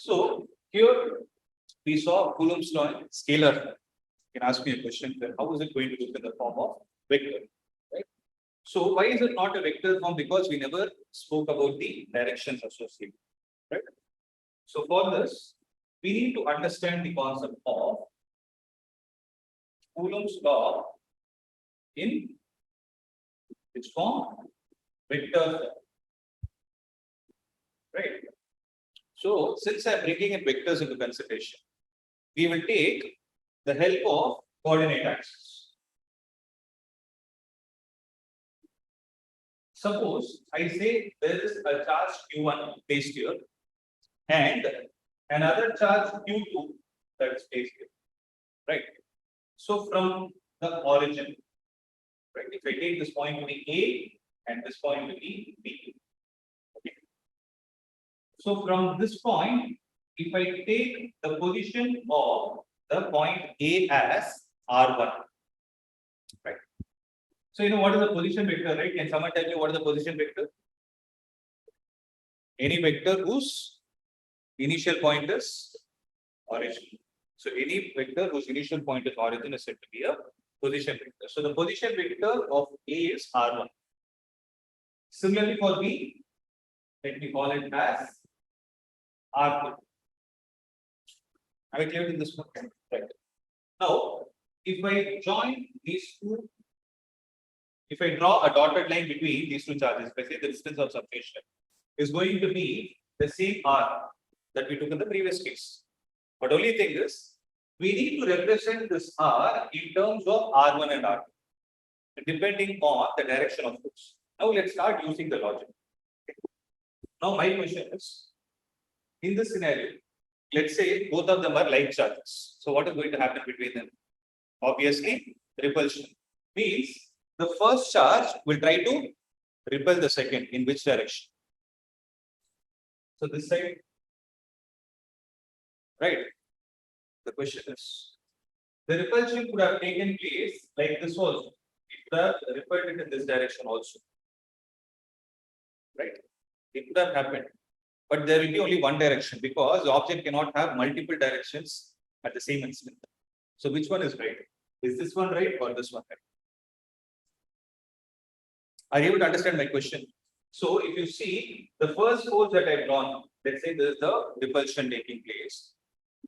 So here we saw Coulomb's law in scalar form. You can ask me a question then how is it going to look in the form of vector? Right? So why is it not a vector form? Because we never spoke about the directions associated. Right? So for this, we need to understand the concept of Coulomb's law in which form? Vector form. Right? So since I'm bringing in vectors into consideration, we will take the help of coordinate axis. Suppose I say there is a charge Q1 placed here and another charge Q2 that is placed here. Right. So from the origin, right, if I take this point to be A and this point to be B. Okay. So from this point, if I take the position of the point A as R1, right? So you know what is the position vector, right? Can someone tell me what is the position vector? Any vector whose initial point is origin. So any vector whose initial point is origin is said to be a position vector. So the position vector of A is R1. Similarly for B, let me call it as R2. Have I cleared in this one? Right. Now, if I join these two, if I draw a dotted line between these two charges, if I say the distance of separation is going to be the same R that we took in the previous case. But only thing is, we need to represent this R in terms of R1 and R2, depending on the direction of force. Now let's start using the logic. Now my question is, in this scenario, let's say both of them are like charges. So what is going to happen between them? Obviously, repulsion. Means the first charge will try to repel the second. In which direction? So this side. Right. The question is, the repulsion could have taken place like this also. It could have repelled it in this direction also. Right. It could have happened. But there will be only one direction because the object cannot have multiple directions at the same instant. So which one is right? Is this one right or this one right? Are you able to understand my question? So if you see the first force that I've drawn, let's say there is the repulsion taking place.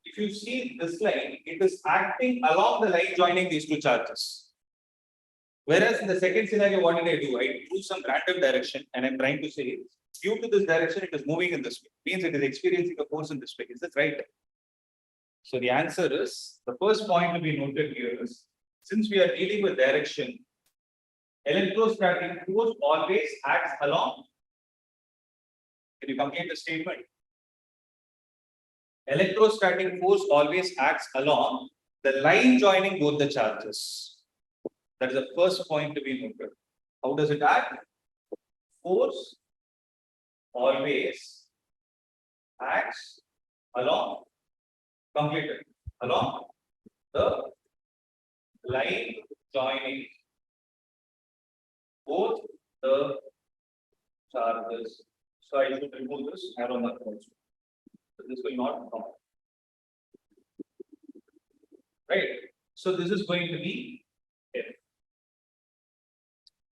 If you see this line, it is acting along the line joining these two charges. Whereas in the second scenario, what did I do? I drew some random direction and I'm trying to say, due to this direction, it is moving in this way. Means it is experiencing a force in this way. Is that right? So the answer is, the first point to be noted here is, since we are dealing with direction, electrostatic force always acts along. Can you complete the statement? Electrostatic force always acts along the line joining both the charges. That is the first point to be noted. How does it act? Force always acts along, completed, along the line joining both the charges. So I should remove this arrow mark also. So this will not come. Right. So this is going to be F.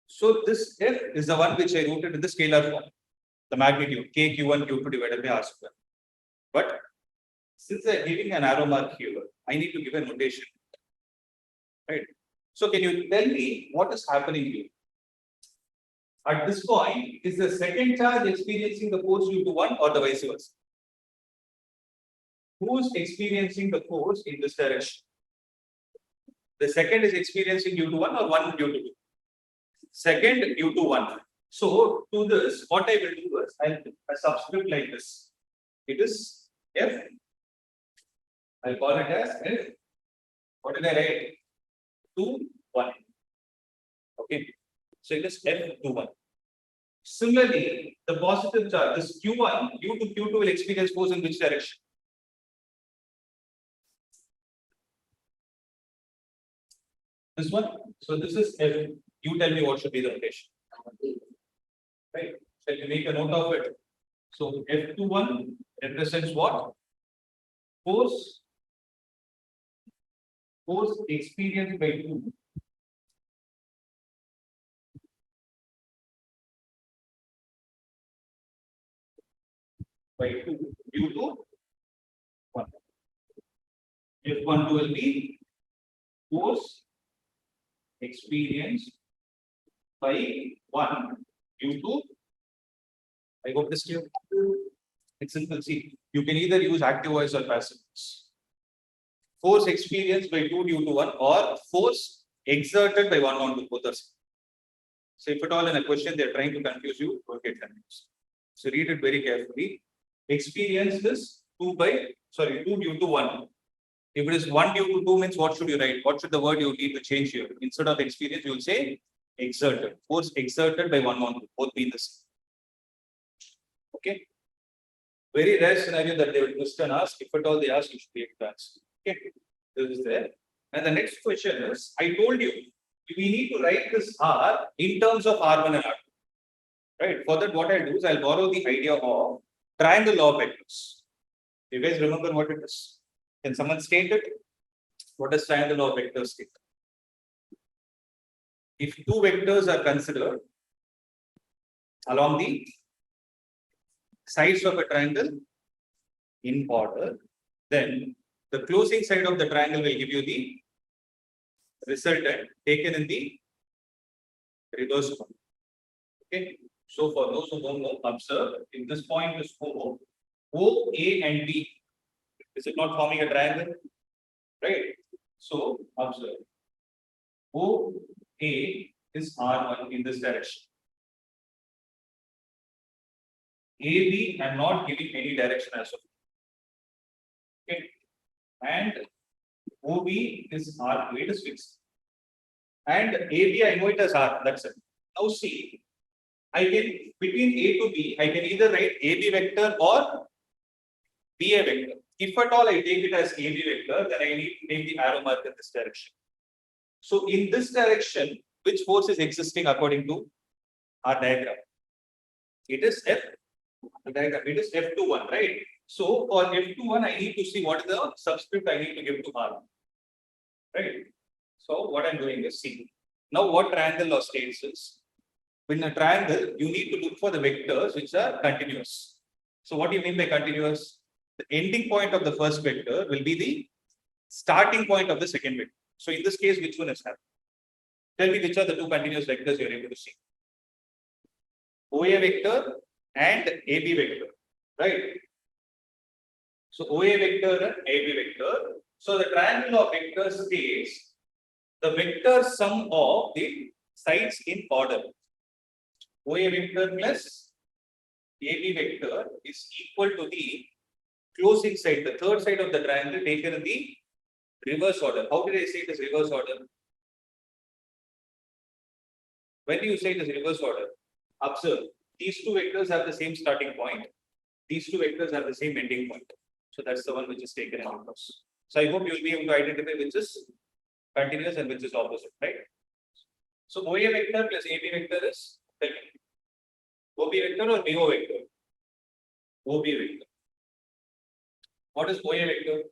So this F is the one which I wrote it in the scalar form. The magnitude K Q1 Q2 divided by R square. But since I am giving an arrow mark here, I need to give a notation. Right. So can you tell me what is happening here? At this point, is the second charge experiencing the force due to one or the vice versa? Who is experiencing the force in this direction? The second is experiencing due to one or one due to two? Second due to one. So to this, what I will do is I'll subscript like this. It is F. I'll call it as F. What did I write? 2, 1. Okay. So it is F21. Similarly, the positive charge, this Q1, due to Q2 will experience force in which direction? This one. So this is F. You tell me what should be the notation. Right. Shall we make a note of it? So F21 represents what? force experienced by 2 due to 1. F12 will be force experienced by 1 due to, I hope this clear. It's simple. See, you can either use active voice or passive voice. Force experienced by 2 due to 1 or force exerted by 1 on 2, both are same. So if at all in a question they are trying to confuse you, don't get confused. So read it very carefully. Experience is 2 due to 1. If it is 1 due to 2 means what should you write? What should the word you need to change here? Instead of experience, you will say exerted. Force exerted by 1 on 2. Both mean the same. Okay. Very rare scenario that they will question ask. If at all they ask, you should be able to answer. Okay. This is there. And the next question is, I told you, we need to write this R in terms of R1 and R2. Right. For that, what I'll do is I'll borrow the idea of triangle law of vectors. You guys remember what it is? Can someone state it? What does triangle law of vectors state? If 2 vectors are considered along the sides of a triangle in order, then the closing side of the triangle will give you the resultant taken in the reverse form. Okay. So for those who don't know, observe if this point is O, A and B. Is it not forming a triangle? Right. So observe. OA is R1 in this direction. AB, I'm not giving any direction as of now. Okay. And OB is R2, it is fixed. And AB, I know it as R, that's it. Now see, I can, between A to B, I can either write AB vector or BA vector. If at all I take it as AB vector, then I need to take the arrow mark in this direction. So in this direction, which force is existing according to our diagram? It is F. The diagram, it is F21, right? So for F21, I need to see what is the subscript I need to give to R. Right? So what I'm doing is see. Now what triangle law states is, in a triangle, you need to look for the vectors which are continuous. So what do you mean by continuous? The ending point of the first vector will be the starting point of the second vector. So in this case, which one is happening? Tell me which are the 2 continuous vectors you are able to see. OA vector and AB vector, right? So OA vector and AB vector. So the triangle of vectors states the vector sum of the sides in order. OA vector plus AB vector is equal to the closing side, the third side of the triangle taken in the reverse order. How did I say it is reverse order? When do you say it is reverse order? Observe, these 2 vectors have the same starting point. These 2 vectors have the same ending point. So that's the one which is taken across. So I hope you will be able to identify which is continuous and which is opposite, right? So OA vector plus AB vector is, tell me, OB vector or BO vector? OB vector. What is OA vector?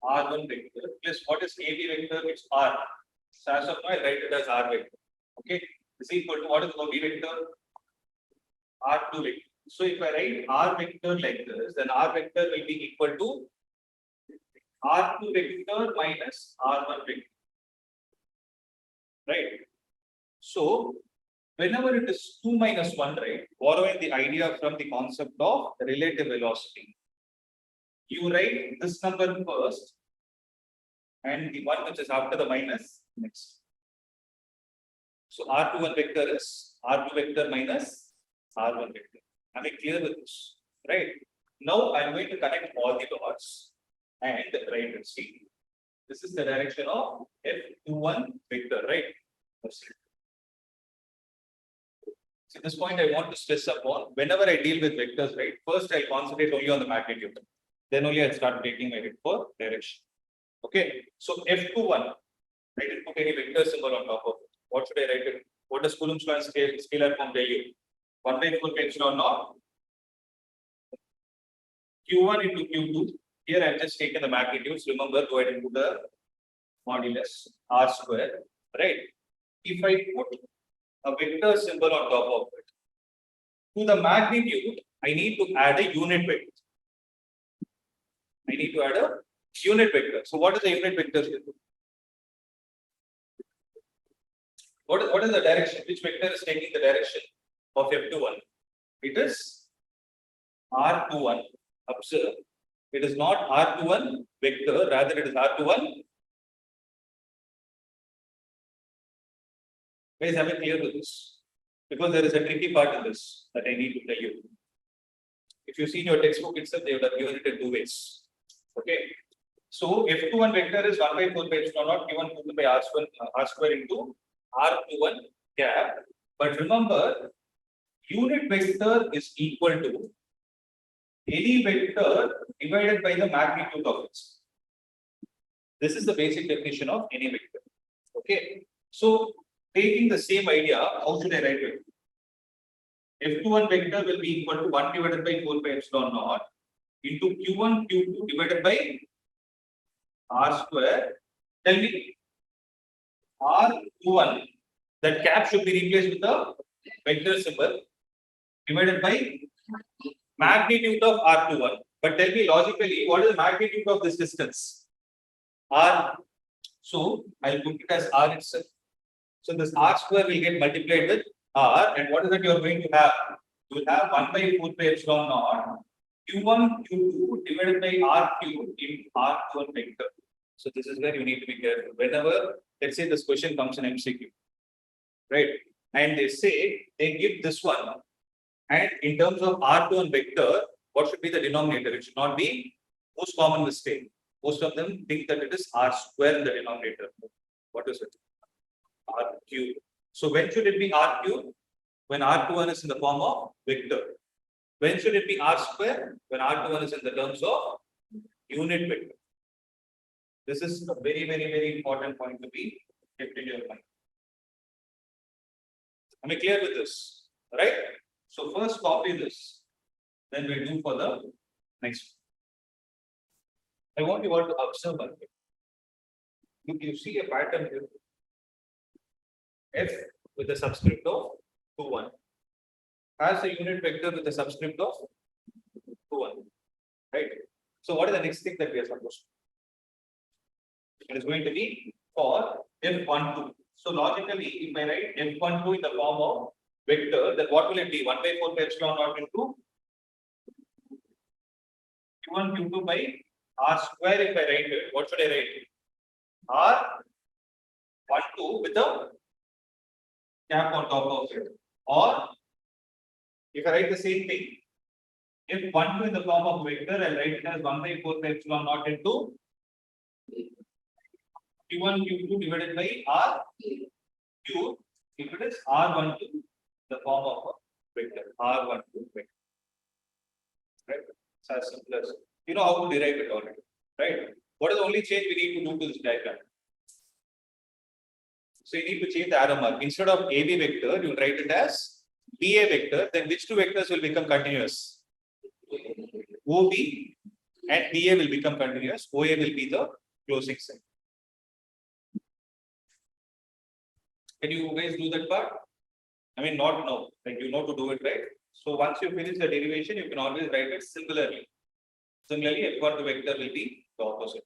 R1 vector plus what is AB vector? It's R. So as of now, I write it as R vector. Okay. Is equal to what is OB vector? R2 vector. So if I write R vector like this, then R vector will be equal to R2 vector minus R1 vector. Right. So whenever it is 2 minus 1, right, borrowing the idea from the concept of relative velocity, you write this number first and the one which is after the minus next. So R21 vector is R2 vector minus R1 vector. Am I clear with this? Right. Now I'm going to connect all the dots and write it. See, this is the direction of F21 vector, right? So at this point, I want to stress upon whenever I deal with vectors, right? First, I'll concentrate only on the magnitude. Then only I'll start taking my hit for direction. Okay. So F21, I didn't put any vector symbol on top of it. What should I write it? What does Coulomb's law and scalar form tell you? 1/4 epsilon naught Q1 into Q2. Here I have just taken the magnitudes. Remember, go ahead and put the modulus R square, right? If I put a vector symbol on top of it, to the magnitude, I need to add a unit vector. I need to add a unit vector. So what is the unit vector? What is the direction? Which vector is taking the direction of F21? It is R21. Observe, it is not R21 vector, rather it is R21. Guys, am I clear with this? Because there is a tricky part in this that I need to tell you. If you see in your textbook itself, they would have given it in two ways. Okay. So F21 vector is 1 by 4 pi epsilon naught given 2 by R square into R21 cap. But remember, unit vector is equal to any vector divided by the magnitude of it. This is the basic definition of any vector. Okay. So taking the same idea, how should I write it? F21 vector will be equal to 1 divided by 4 pi epsilon naught into Q1, Q2 divided by R square. Tell me, R21, that cap should be replaced with a vector symbol divided by magnitude of R21. But tell me logically, what is the magnitude of this distance? R. So I'll put it as R itself. So this R square will get multiplied with R, and what is that you are going to have? You will have 1 by 4 pi epsilon naught Q1, Q2 divided by R cube in R1 vector. So this is where you need to be careful. Whenever, let's say this question comes in MCQ, right? And they say, they give this one. And in terms of R2 vector, what should be the denominator? It should not be most common mistake. Most of them think that it is R square in the denominator. What is it? R cube. So when should it be R cube? When R21 is in the form of vector. When should it be R square? When R21 is in the terms of unit vector. This is a very, very, very important point to be kept in your mind. Am I clear with this? Right? So first copy this, then we do for the next one. I want you all to observe one thing. Look, you see a pattern here. F with the subscript of 2, 1 has a unit vector with the subscript of 2, 1. Right? So what is the next thing that we are supposed to do? It is going to be for F12. So logically, if I write F12 in the form of vector, then what will it be? 1 by 4 pi epsilon naught into Q1, Q2 by R square. If I write it, what should I write? R12 with a cap on top of it. Or if I write the same thing, if 12 in the form of vector, I'll write it as 1 by 4 pi epsilon naught into Q1, Q2 divided by R cube. If it is R12, the form of a vector, R12 vector. Right? It's as simple as, you know how to derive it already. Right? What is the only change we need to do to this diagram? So you need to change the arrow mark. Instead of AB vector, you will write it as BA vector. Then which two vectors will become continuous? OB and BA will become continuous. OA will be the closing sign. Can you guys do that part? I mean, not now, like you know to do it, right? So once you finish the derivation, you can always write it similarly. Similarly, F1 vector will be the opposite.